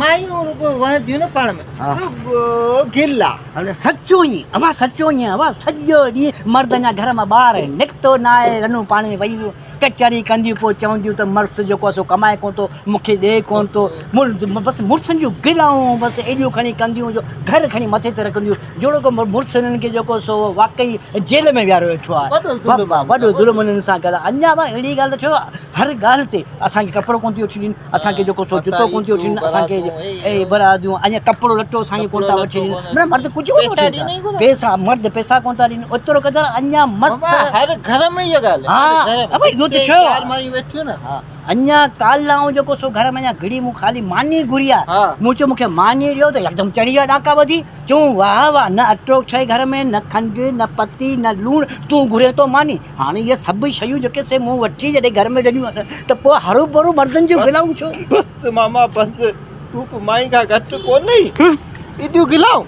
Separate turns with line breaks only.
मायूं वह दियो न पाण में गिला
अरे सच्चो ही हवा सॼो ॾींहुं मर्द अञा घर मां ॿाहिरि निकितो न आहे रनू पाणी में वही कचहरी कंदियूं पोइ चवंदियूं त मर्स जेको आहे सो कमाए कोन थो मूंखे ॾे कोन थो बसि मुड़ुसनि जूं गिलाऊं बसि एॾियूं खणी कंदियूं जो घर खणी मथे ते रखंदियूं जहिड़ो को मुड़ुस हिननि खे जेको सो वाकई जेल में विहारे वेठो आहे वॾो ज़ुल्म हुननि सां कयो अञा मां अहिड़ी ॻाल्हि त थियो हर ॻाल्हि ते असांखे कपिड़ो कोन थी वठी ॾियनि असांखे जेको सो जुतो कोन थी वठी ॾियनि असांखे बरादियूं अञा कपिड़ो लटो असांखे कोन था वठी ॾियनि माना मर्द कुझु कोन थो वठी पैसा मर्द पैसा कोन था ॾियनि ओतिरो कदर अञा मस्तु
हर घर में इहा ॻाल्हि
हा भई इहो त छो अञा काल आऊं जेको सो घर में अञा घड़ी मूं ख़ाली मानी घुरी आहे मूं चयो मूंखे मानी ॾियो त हिकदमि चढ़ी विया ॾाका वधी चयूं वाह वाह न अटो ठहे घर में न खंडु न पती न लूणु तूं घुरे थो मानी हाणे इहे सभु शयूं जेके से मूं वठी जॾहिं घर में ॾिनियूं त पोइ हरू भरू मर्दनि जूं गिलाऊं छो
बसि मामा बसि तूं माई खां घटि कोन्हे एॾियूं गिलाऊं